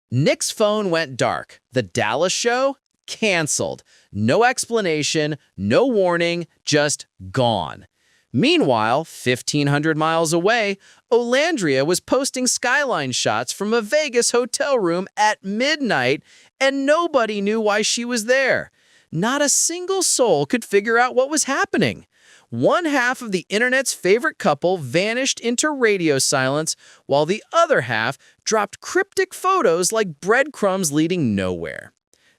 Nick's phone went dark. The Dallas show? Canceled. No explanation, no warning, just gone. Meanwhile, 1,500 miles away, Olandria was posting skyline shots from a Vegas hotel room at midnight, and nobody knew why she was there. Not a single soul could figure out what was happening. One half of the internet's favorite couple vanished into radio silence, while the other half dropped cryptic photos like breadcrumbs leading nowhere.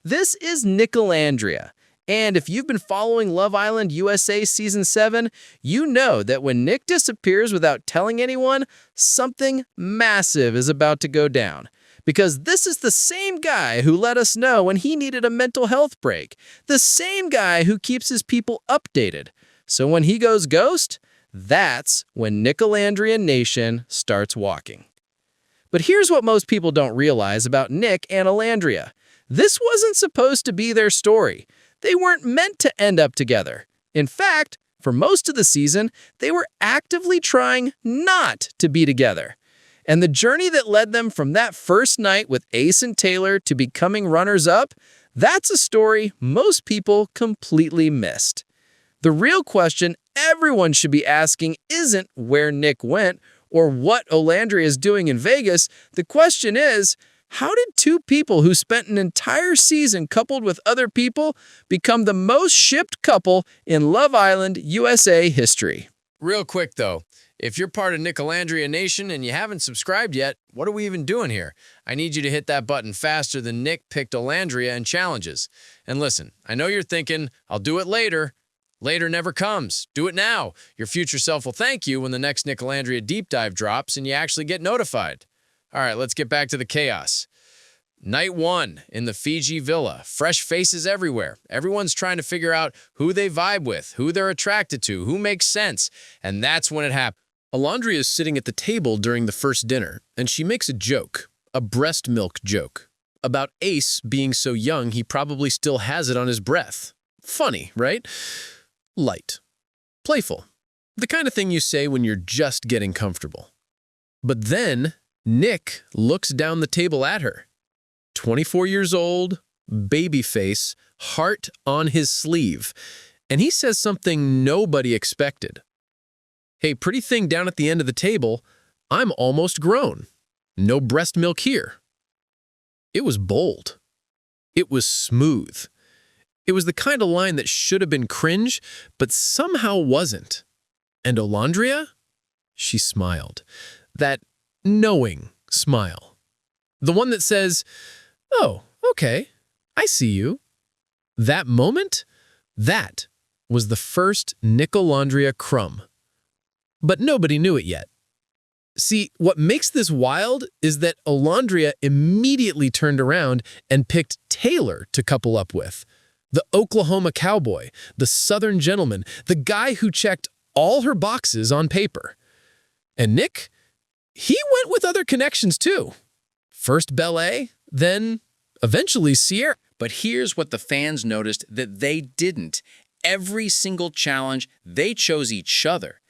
This is Nicolandria, and if you've been following Love Island USA Season 7, you know that when Nick disappears without telling anyone, something massive is about to go down. Because this is the same guy who let us know when he needed a mental health break, the same guy who keeps his people updated. So when he goes ghost, that's when Nicolandria Nation starts walking. But here's what most people don't realize about Nick and Olandria. This wasn't supposed to be their story. They weren't meant to end up together. In fact, for most of the season, they were actively trying not to be together. And the journey that led them from that first night with Ace and Taylor to becoming runners-up, that's a story most people completely missed. The real question everyone should be asking isn't where Nick went or what Olandria is doing in Vegas. The question is, how did two people who spent an entire season coupled with other people become the most shipped couple in Love Island USA history? Real quick, though, if you're part of Nicolandria Nation and you haven't subscribed yet, what are we even doing here? I need you to hit that button faster than Nick picked Olandria in challenges. And listen, I know you're thinking, I'll do it later. Later never comes. Do it now. Your future self will thank you when the next Nicolandria deep dive drops and you actually get notified. All right, let's get back to the chaos. Night 1 in the Fiji villa. Fresh faces everywhere. Everyone's trying to figure out who they vibe with, who they're attracted to, who makes sense. And that's when it happens. Olandria is sitting at the table during the first dinner, and she makes a joke, a breast milk joke, about Ace being so young he probably still has it on his breath. Funny, right? Light. Playful. The kind of thing you say when you're just getting comfortable. But then Nick looks down the table at her. 24 years old, baby face, heart on his sleeve, and he says something nobody expected. Hey, pretty thing down at the end of the table, I'm almost grown. No breast milk here. It was bold. It was smooth. It was the kind of line that should have been cringe, but somehow wasn't. And Olandria? She smiled. That knowing smile. The one that says, oh, okay, I see you. That moment, that was the first Nicolandria crumb. But nobody knew it yet. See, what makes this wild is that Olandria immediately turned around and picked Taylor to couple up with. The Oklahoma cowboy, the Southern gentleman, the guy who checked all her boxes on paper. And Nick, he went with other connections too. First Bel-A, then eventually Sierra. But here's what the fans noticed that they didn't. Every single challenge, they chose each other.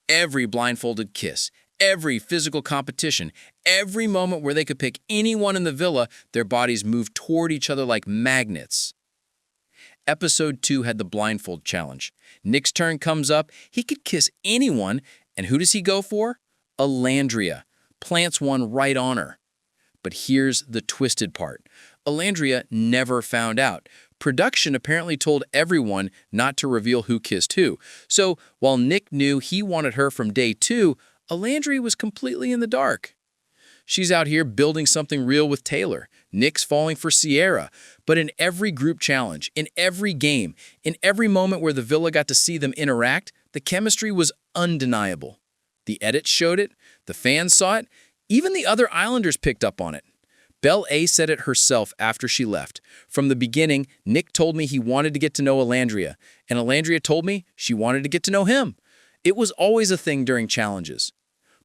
Every blindfolded kiss, every physical competition, every moment where they could pick anyone in the villa, their bodies moved toward each other like magnets. Episode 2 had the blindfold challenge. Nick's turn comes up. He could kiss anyone, and who does he go for? Olandria. Plants one right on her. But here's the twisted part. Olandria never found out. Production apparently told everyone not to reveal who kissed who. So while Nick knew he wanted her from day 2, Olandria was completely in the dark. She's out here building something real with Taylor. Nick's falling for Sierra. But in every group challenge, in every game, in every moment where the villa got to see them interact, the chemistry was undeniable. The edits showed it, the fans saw it, even the other Islanders picked up on it. Bel-A said it herself after she left. From the beginning, Nick told me he wanted to get to know Olandria, and Olandria told me she wanted to get to know him. It was always a thing during challenges.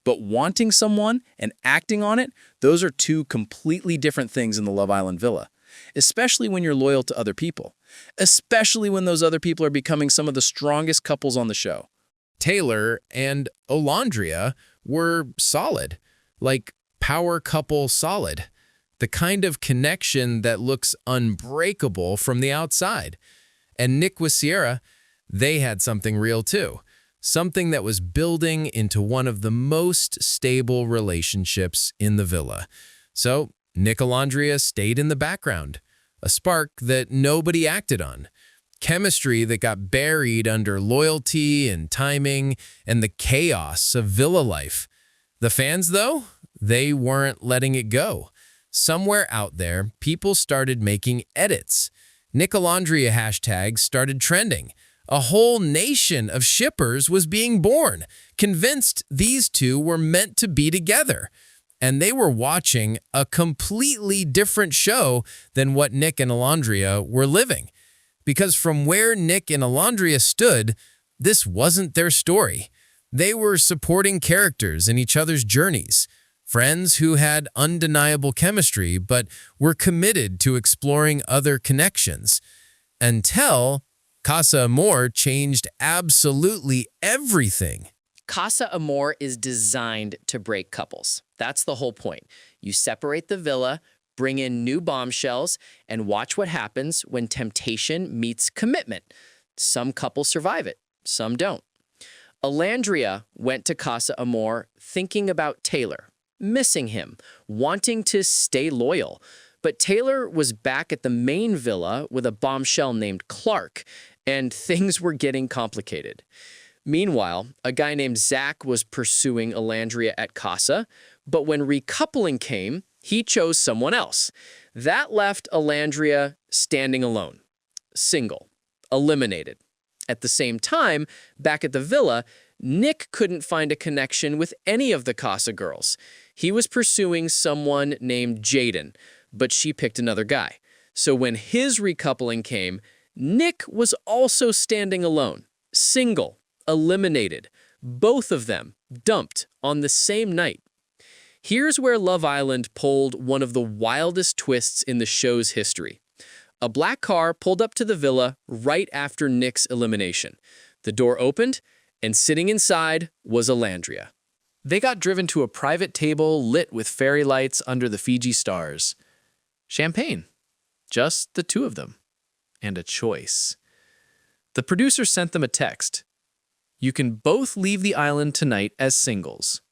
But wanting someone and acting on it, those are two completely different things in the Love Island villa. Especially when you're loyal to other people. Especially when those other people are becoming some of the strongest couples on the show. Taylor and Olandria were solid. Like power couple solid. the kind of connection that looks unbreakable from the outside. And Nick with Sierra, they had something real too. Something that was building into one of the most stable relationships in the villa. So Nicolandria stayed in the background, a spark that nobody acted on. Chemistry that got buried under loyalty and timing and the chaos of villa life. The fans, though, they weren't letting it go. Somewhere out there, people started making edits. Nicolandria hashtags started trending. A whole nation of shippers was being born, convinced these two were meant to be together. And they were watching a completely different show than what Nick and Olandria were living. Because from where Nick and Olandria stood, this wasn't their story. They were supporting characters in each other's journeys, friends who had undeniable chemistry but were committed to exploring other connections. Until Casa Amor changed absolutely everything. Casa Amor is designed to break couples. That's the whole point. You separate the villa, bring in new bombshells, and watch what happens when temptation meets commitment. Some couples survive it, some don't. Olandria went to Casa Amor thinking about Taylor, missing him, wanting to stay loyal. But Taylor was back at the main villa with a bombshell named Clark, and things were getting complicated. Meanwhile, a guy named Zach was pursuing Olandria at Casa, but when recoupling came, he chose someone else. That left Olandria standing alone, single, eliminated. At the same time, back at the villa, Nick couldn't find a connection with any of the Casa girls. He was pursuing someone named Jaden, but she picked another guy. So when his recoupling came, Nick was also standing alone, single, eliminated. Both of them dumped on the same night. Here's where Love Island pulled one of the wildest twists in the show's history. A black car pulled up to the villa right after Nick's elimination. The door opened, and sitting inside was Olandria. They got driven to a private table lit with fairy lights under the Fiji stars. Champagne. Just the two of them. And a choice. The producer sent them a text. You can both leave the island tonight as singles.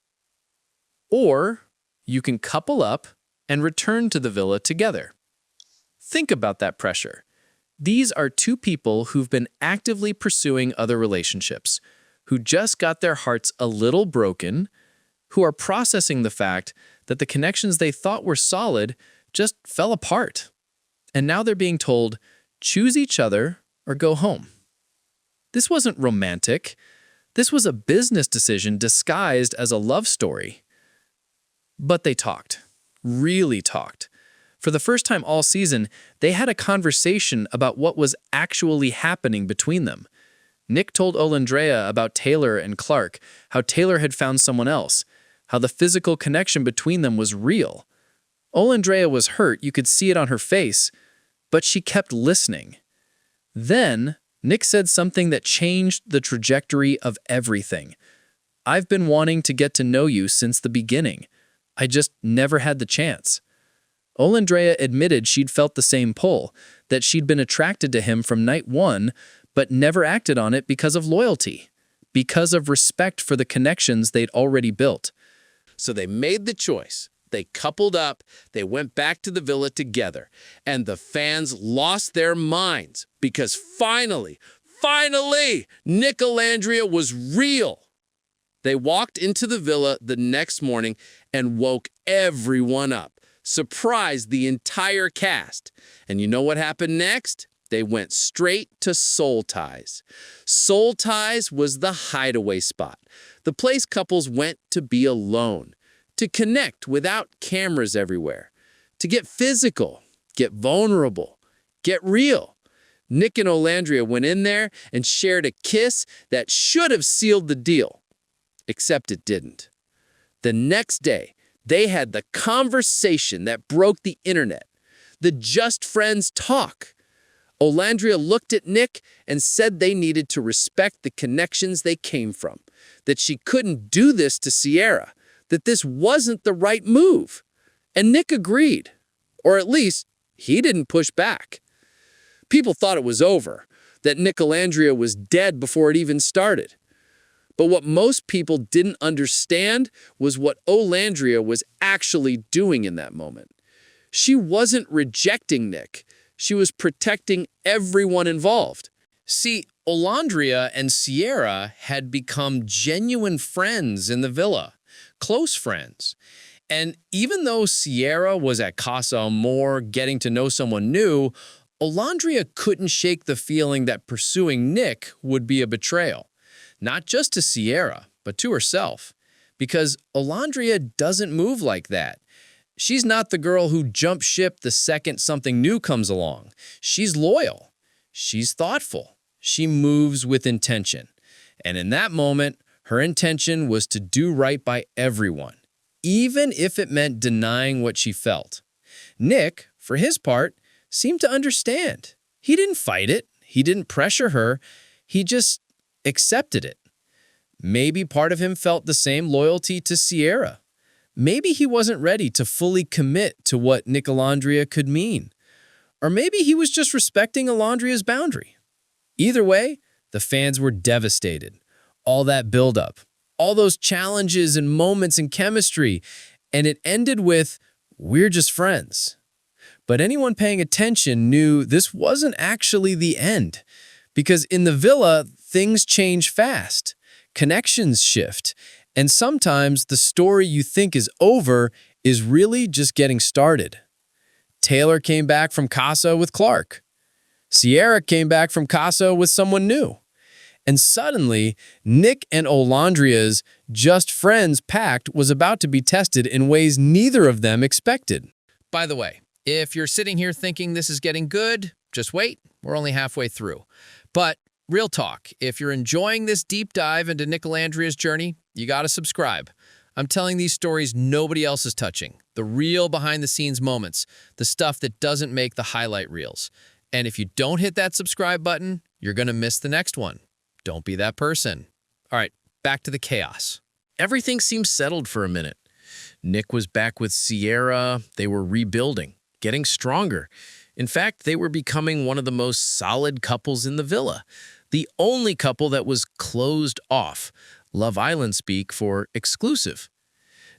Or you can couple up and return to the villa together. Think about that pressure. These are two people who've been actively pursuing other relationships, who just got their hearts a little broken, who are processing the fact that the connections they thought were solid just fell apart. And now they're being told, choose each other or go home. This wasn't romantic. This was a business decision disguised as a love story. But they talked, really talked. For the first time all season, they had a conversation about what was actually happening between them. Nick told Olandria about Taylor and Clark, how Taylor had found someone else, how the physical connection between them was real. Olandria was hurt, you could see it on her face, but she kept listening. Then, Nick said something that changed the trajectory of everything. I've been wanting to get to know you since the beginning. I just never had the chance. Olandria admitted she'd felt the same pull, that she'd been attracted to him from night one, but never acted on it because of loyalty, because of respect for the connections they'd already built. So they made the choice. They coupled up, they went back to the villa together, and the fans lost their minds because finally, Nicolandria was real. They walked into the villa the next morning and woke everyone up, surprised the entire cast. And you know what happened next? They went straight to Soul Ties. Soul Ties was the hideaway spot, the place couples went to be alone, to connect without cameras everywhere, to get physical, get vulnerable, get real. Nick and Olandria went in there and shared a kiss that should have sealed the deal. Except it didn't. The next day, they had the conversation that broke the internet, the just friends talk. Olandria looked at Nick and said they needed to respect the connections they came from, that she couldn't do this to Sierra, that this wasn't the right move. And Nick agreed. Or at least, he didn't push back. People thought it was over, that Nicolandria was dead before it even started. But what most people didn't understand was what Olandria was actually doing in that moment. She wasn't rejecting Nick. She was protecting everyone involved. See, Olandria and Sierra had become genuine friends in the villa, close friends. And even though Sierra was at Casa Amor getting to know someone new, Olandria couldn't shake the feeling that pursuing Nick would be a betrayal. Not just to Sierra, but to herself. Because Olandria doesn't move like that. She's not the girl who jumps ship the second something new comes along. She's loyal. She's thoughtful. She moves with intention. And in that moment, her intention was to do right by everyone, even if it meant denying what she felt. Nick, for his part, seemed to understand. He didn't fight it. He didn't pressure her. He just accepted it. Maybe part of him felt the same loyalty to Sierra. Maybe he wasn't ready to fully commit to what Nicolandria could mean. Or maybe he was just respecting Olandria's boundary. Either way, the fans were devastated. All that buildup, all those challenges and moments and chemistry, and it ended with, "We're just friends." But anyone paying attention knew this wasn't actually the end. Because in the villa, things change fast. Connections shift. And sometimes the story you think is over is really just getting started. Taylor came back from Casa with Clark. Sierra came back from Casa with someone new. And suddenly, Nick and Olandria's just friends pact was about to be tested in ways neither of them expected. By the way, if you're sitting here thinking this is getting good, just wait. We're only halfway through. But real talk, if you're enjoying this deep dive into Nicolandria's journey, you gotta subscribe. I'm telling these stories nobody else is touching. The real behind-the-scenes moments. The stuff that doesn't make the highlight reels. And if you don't hit that subscribe button, you're gonna miss the next one. Don't be that person. All right, back to the chaos. Everything seemed settled for a minute. Nick was back with Sierra. They were rebuilding, getting stronger. In fact, they were becoming one of the most solid couples in the villa. The only couple that was closed off. Love Island speak for exclusive.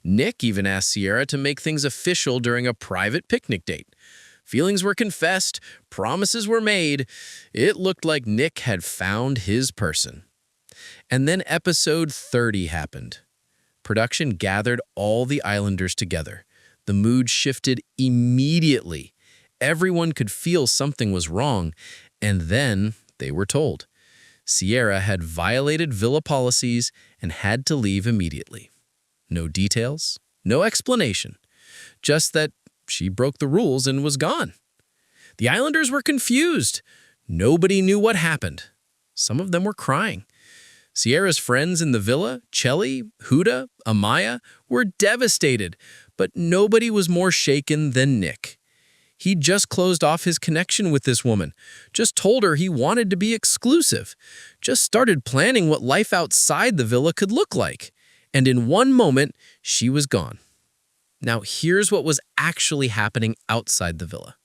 Nick even asked Sierra to make things official during a private picnic date. Feelings were confessed, promises were made. It looked like Nick had found his person. And then episode 30 happened. Production gathered all the Islanders together. The mood shifted immediately. Everyone could feel something was wrong, and then they were told. Sierra had violated villa policies and had to leave immediately. No details, no explanation, just that she broke the rules and was gone. The Islanders were confused. Nobody knew what happened. Some of them were crying. Sierra's friends in the villa, Chelly, Huda, Amaya, were devastated, but nobody was more shaken than Nick. He just closed off his connection with this woman, just told her he wanted to be exclusive, just started planning what life outside the villa could look like. And in one moment, she was gone. Now, here's what was actually happening outside the villa.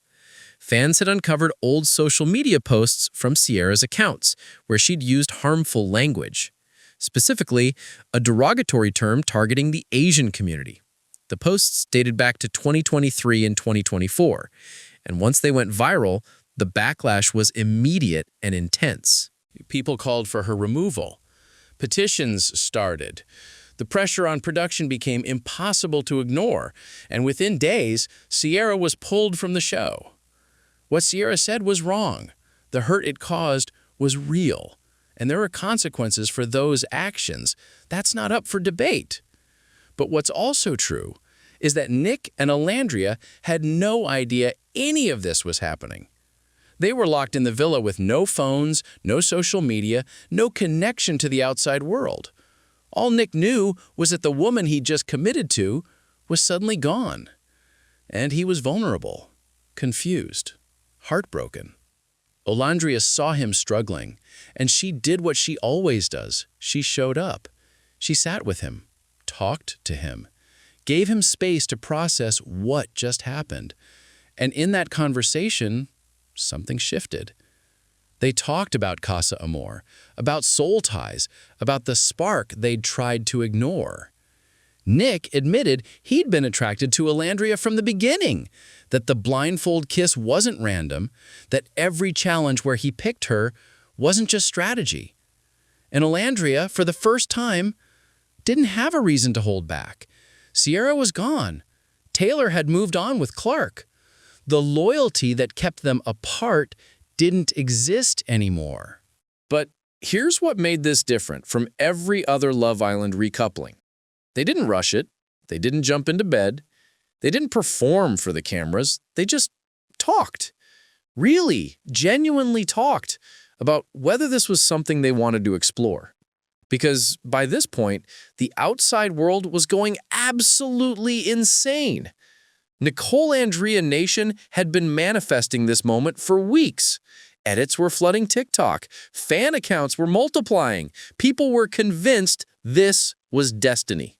Fans had uncovered old social media posts from Sierra's accounts, where she'd used harmful language, specifically a derogatory term targeting the Asian community. The posts dated back to 2023 and 2024, and once they went viral, the backlash was immediate and intense. People called for her removal. Petitions started. The pressure on production became impossible to ignore, and within days, Sierra was pulled from the show. What Sierra said was wrong. The hurt it caused was real, and there are consequences for those actions. That's not up for debate. But what's also true is that Nick and Olandria had no idea any of this was happening. They were locked in the villa with no phones, no social media, no connection to the outside world. All Nick knew was that the woman he'd just committed to was suddenly gone. And he was vulnerable, confused, heartbroken. Olandria saw him struggling, and she did what she always does. She showed up. She sat with him, talked to him, gave him space to process what just happened. And in that conversation, something shifted. They talked about Casa Amor, about soul ties, about the spark they'd tried to ignore. Nick admitted he'd been attracted to Olandria from the beginning, that the blindfold kiss wasn't random, that every challenge where he picked her wasn't just strategy. And Olandria, for the first time, didn't have a reason to hold back. Sierra was gone. Taylor had moved on with Clark. The loyalty that kept them apart didn't exist anymore. But here's what made this different from every other Love Island recoupling. They didn't rush it. They didn't jump into bed. They didn't perform for the cameras. They just talked. Really, genuinely talked about whether this was something they wanted to explore. Because by this point, the outside world was going absolutely insane. Nicolandria Nation had been manifesting this moment for weeks. Edits were flooding TikTok. Fan accounts were multiplying. People were convinced this was destiny.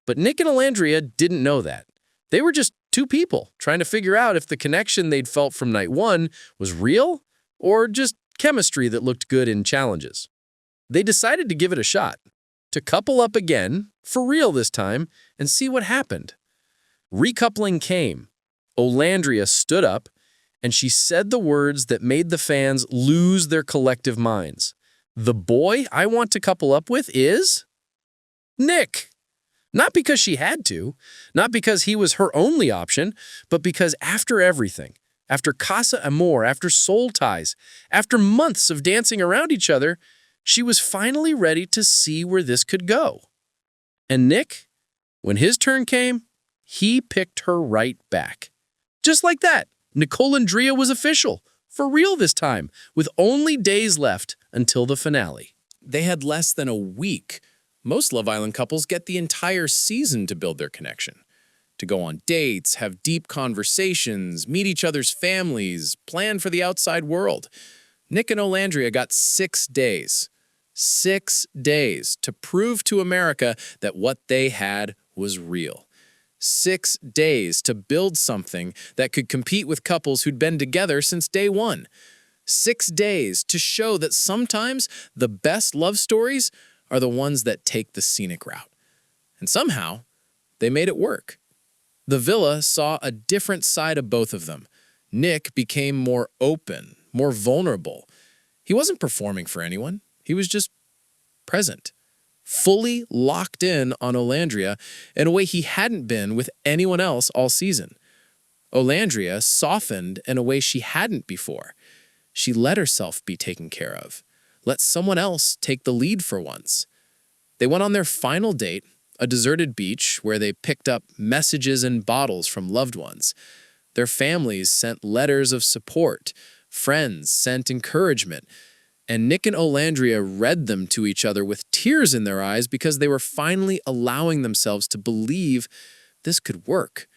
But Nick and Olandria didn't know that. They were just two people trying to figure out if the connection they'd felt from night one was real or just chemistry that looked good in challenges. They decided to give it a shot, to couple up again, for real this time, and see what happened. Recoupling came. Olandria stood up, and she said the words that made the fans lose their collective minds. The boy I want to couple up with is Nick. Not because she had to, not because he was her only option, but because after everything, after Casa Amor, after soul ties, after months of dancing around each other, she was finally ready to see where this could go. And Nick, when his turn came, he picked her right back. Just like that, Nicolandria was official, for real this time, with only days left until the finale. They had less than a week. Most Love Island couples get the entire season to build their connection, to go on dates, have deep conversations, meet each other's families, plan for the outside world. Nick and Olandria got 6 days. 6 days to prove to America that what they had was real. 6 days to build something that could compete with couples who'd been together since day one. 6 days to show that sometimes the best love stories are the ones that take the scenic route. And somehow, they made it work. The villa saw a different side of both of them. Nick became more open, more vulnerable. He wasn't performing for anyone. He was just present, fully locked in on Olandria in a way he hadn't been with anyone else all season. Olandria softened in a way she hadn't before. She let herself be taken care of. Let someone else take the lead for once. They went on their final date, a deserted beach where they picked up messages and bottles from loved ones. Their families sent letters of support. Friends sent encouragement. And Nick and Olandria read them to each other with tears in their eyes because they were finally allowing themselves to believe this could work.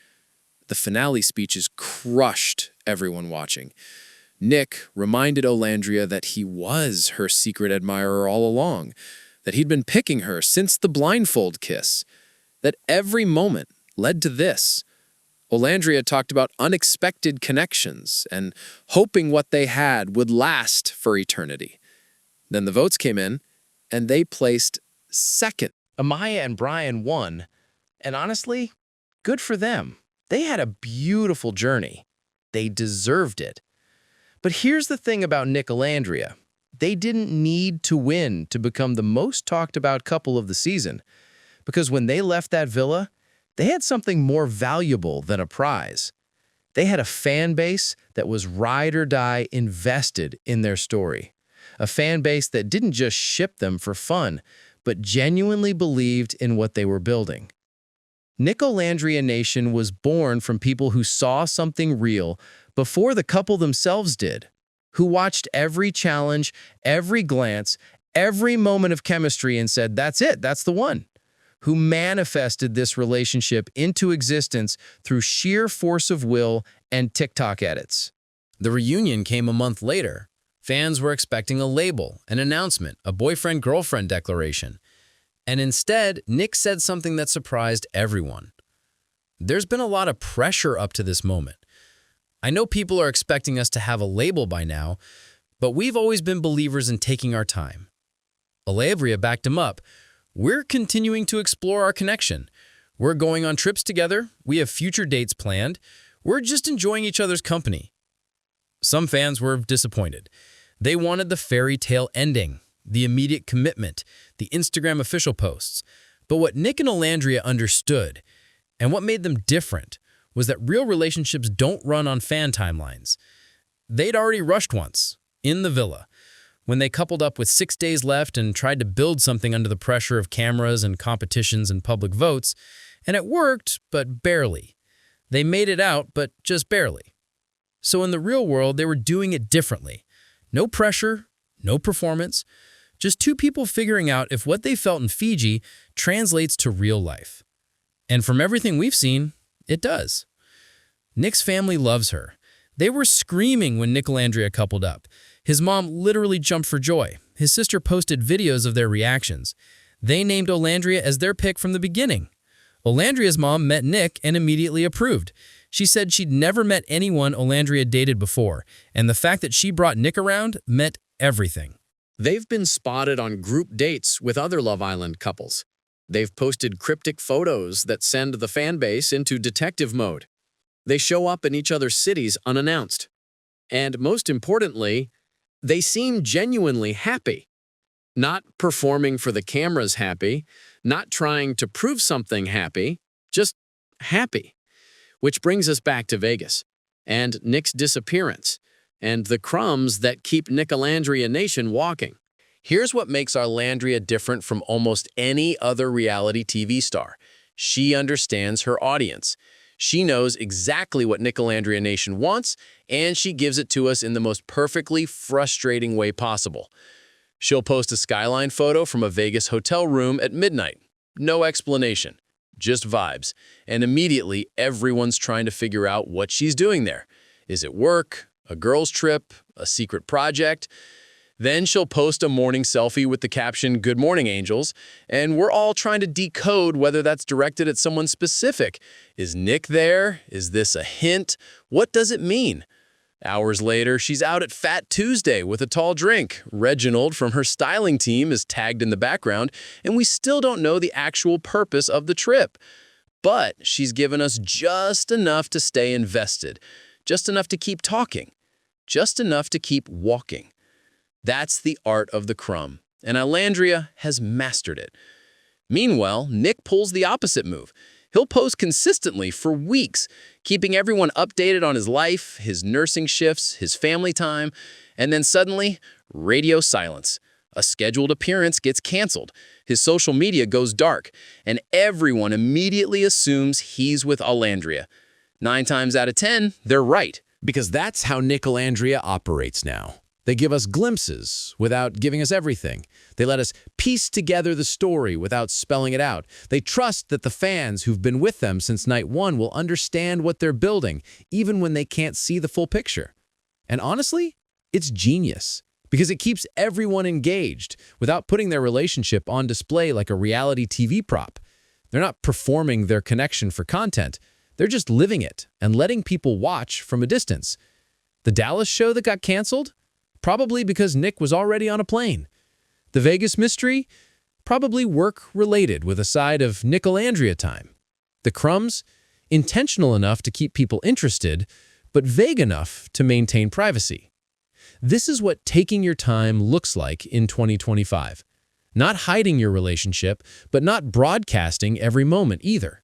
The finale speeches crushed everyone watching. Nick reminded Olandria that he was her secret admirer all along, that he'd been picking her since the blindfold kiss, that every moment led to this. Olandria talked about unexpected connections and hoping what they had would last for eternity. Then the votes came in, and they placed second. Amaya and Brian won, and honestly, good for them. They had a beautiful journey. They deserved it. But here's the thing about Nicolandria. They didn't need to win to become the most talked about couple of the season, because when they left that villa, they had something more valuable than a prize. They had a fan base that was ride or die invested in their story. A fan base that didn't just ship them for fun, but genuinely believed in what they were building. Nicolandria Nation was born from people who saw something real before the couple themselves did, who watched every challenge, every glance, every moment of chemistry and said, that's it, that's the one, who manifested this relationship into existence through sheer force of will and TikTok edits. The reunion came a month later. Fans were expecting a label, an announcement, a boyfriend-girlfriend declaration. And instead, Nick said something that surprised everyone. There's been a lot of pressure up to this moment. I know people are expecting us to have a label by now, but we've always been believers in taking our time. Olandria backed him up. We're continuing to explore our connection. We're going on trips together. We have future dates planned. We're just enjoying each other's company. Some fans were disappointed. They wanted the fairy tale ending, the immediate commitment, the Instagram official posts. But what Nick and Olandria understood, and what made them different, was that real relationships don't run on fan timelines. They'd already rushed once, in the villa, when they coupled up with 6 days left and tried to build something under the pressure of cameras and competitions and public votes, and it worked, but barely. They made it out, but just barely. So in the real world, they were doing it differently. No pressure, no performance, just two people figuring out if what they felt in Fiji translates to real life. And from everything we've seen, it does. Nick's family loves her. They were screaming when Nicolandria coupled up. His mom literally jumped for joy. His sister posted videos of their reactions. They named Olandria as their pick from the beginning. Olandria's mom met Nick and immediately approved. She said she'd never met anyone Olandria dated before, and the fact that she brought Nick around meant everything. They've been spotted on group dates with other Love Island couples. They've posted cryptic photos that send the fan base into detective mode. They show up in each other's cities unannounced. And most importantly, they seem genuinely happy. Not performing for the cameras happy, not trying to prove something happy, just happy. Which brings us back to Vegas, and Nick's disappearance, and the crumbs that keep Nicolandria Nation walking. Here's what makes Olandria different from almost any other reality TV star. She understands her audience. She knows exactly what Nicolandria Nation wants, and she gives it to us in the most perfectly frustrating way possible. She'll post a skyline photo from a Vegas hotel room at midnight. No explanation, just vibes. And immediately, everyone's trying to figure out what she's doing there. Is it work, a girls' trip, a secret project? Then she'll post a morning selfie with the caption, "Good morning, angels," and we're all trying to decode whether that's directed at someone specific. Is Nick there? Is this a hint? What does it mean? Hours later, she's out at Fat Tuesday with a tall drink. Reginald from her styling team is tagged in the background, and we still don't know the actual purpose of the trip. But she's given us just enough to stay invested, just enough to keep talking, just enough to keep walking. That's the art of the crumb, and Olandria has mastered it. Meanwhile, Nick pulls the opposite move. He'll post consistently for weeks, keeping everyone updated on his life, his nursing shifts, his family time, and then suddenly, radio silence. A scheduled appearance gets canceled, his social media goes dark, and everyone immediately assumes he's with Olandria. 9 times out of 10, they're right. Because that's how Nicolandria operates now. They give us glimpses without giving us everything. They let us piece together the story without spelling it out. They trust that the fans who've been with them since night one will understand what they're building, even when they can't see the full picture. And honestly, it's genius, because it keeps everyone engaged without putting their relationship on display like a reality TV prop. They're not performing their connection for content. They're just living it and letting people watch from a distance. The Dallas show that got canceled? Probably because Nick was already on a plane. The Vegas mystery? Probably work-related with a side of Nicolandria time. The crumbs? Intentional enough to keep people interested, but vague enough to maintain privacy. This is what taking your time looks like in 2025. Not hiding your relationship, but not broadcasting every moment either.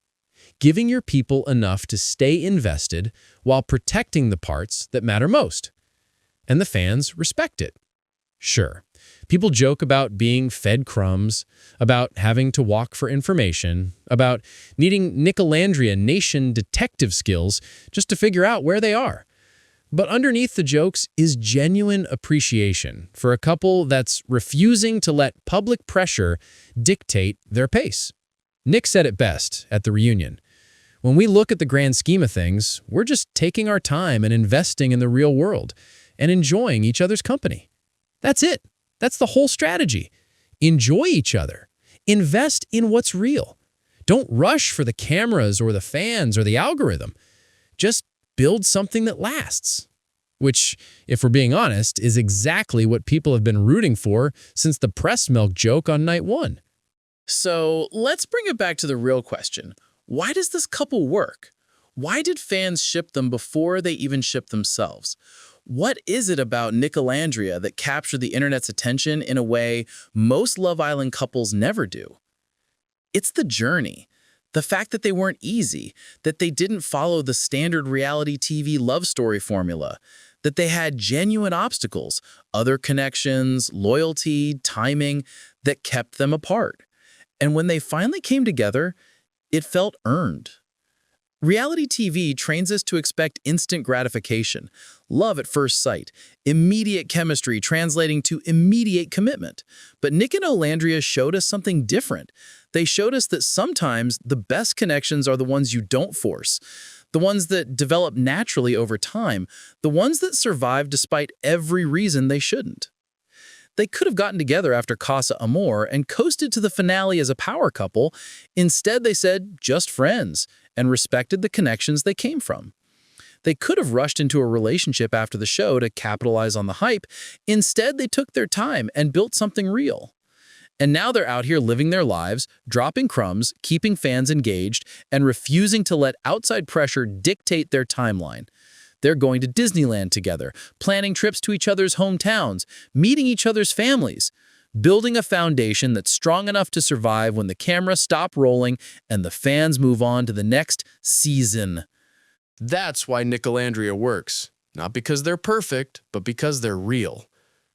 Giving your people enough to stay invested while protecting the parts that matter most. And the fans respect it. Sure, people joke about being fed crumbs, about having to walk for information, about needing Nicolandria Nation detective skills just to figure out where they are. But underneath the jokes is genuine appreciation for a couple that's refusing to let public pressure dictate their pace. Nick said it best at the reunion. When we look at the grand scheme of things, we're just taking our time and investing in the real world and enjoying each other's company. That's it. That's the whole strategy. Enjoy each other. Invest in what's real. Don't rush for the cameras or the fans or the algorithm. Just build something that lasts. Which, if we're being honest, is exactly what people have been rooting for since the breast milk joke on night 1. So let's bring it back to the real question. Why does this couple work? Why did fans ship them before they even shipped themselves? What is it about Nicolandria that captured the internet's attention in a way most Love Island couples never do? It's the journey. The fact that they weren't easy, that they didn't follow the standard reality TV love story formula, that they had genuine obstacles, other connections, loyalty, timing, that kept them apart. And when they finally came together, it felt earned. Reality TV trains us to expect instant gratification, love at first sight, immediate chemistry translating to immediate commitment. But Nick and Olandria showed us something different. They showed us that sometimes the best connections are the ones you don't force, the ones that develop naturally over time, the ones that survive despite every reason they shouldn't. They could have gotten together after Casa Amor and coasted to the finale as a power couple. Instead, they said, just friends, and respected the connections they came from. They could have rushed into a relationship after the show to capitalize on the hype. Instead, they took their time and built something real. And now they're out here living their lives, dropping crumbs, keeping fans engaged, and refusing to let outside pressure dictate their timeline. They're going to Disneyland together, planning trips to each other's hometowns, meeting each other's families, building a foundation that's strong enough to survive when the cameras stop rolling and the fans move on to the next season. That's why Nicolandria works. Not because they're perfect, but because they're real.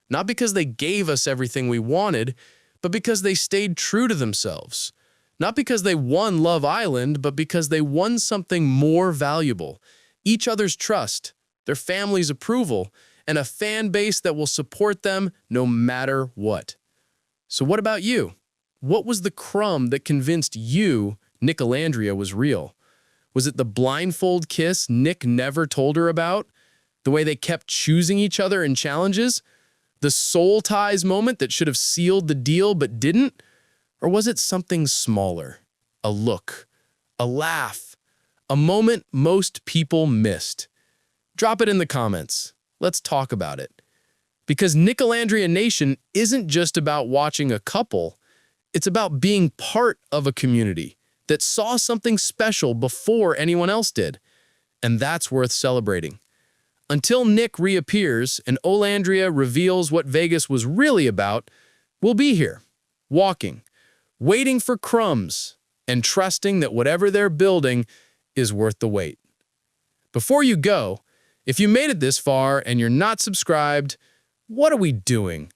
Not because they gave us everything we wanted, but because they stayed true to themselves. Not because they won Love Island, but because they won something more valuable. Each other's trust, their family's approval, and a fan base that will support them no matter what. So what about you? What was the crumb that convinced you Nicolandria was real? Was it the blindfold kiss Nick never told her about? The way they kept choosing each other in challenges? The soul ties moment that should have sealed the deal but didn't? Or was it something smaller? A look, a laugh, a moment most people missed? Drop it in the comments. Let's talk about it. Because Nicolandria Nation isn't just about watching a couple, it's about being part of a community that saw something special before anyone else did. And that's worth celebrating. Until Nick reappears and Olandria reveals what Vegas was really about, we'll be here, walking, waiting for crumbs, and trusting that whatever they're building is worth the wait. Before you go, if you made it this far and you're not subscribed, what are we doing?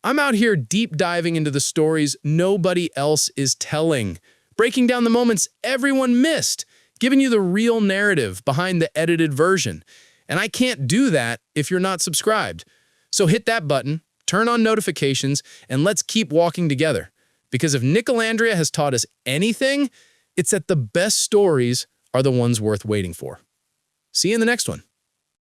I'm out here deep diving into the stories nobody else is telling, breaking down the moments everyone missed, giving you the real narrative behind the edited version. And I can't do that if you're not subscribed. So hit that button, turn on notifications, and let's keep walking together. Because if Nicolandria has taught us anything, it's that the best stories are the ones worth waiting for. See you in the next one.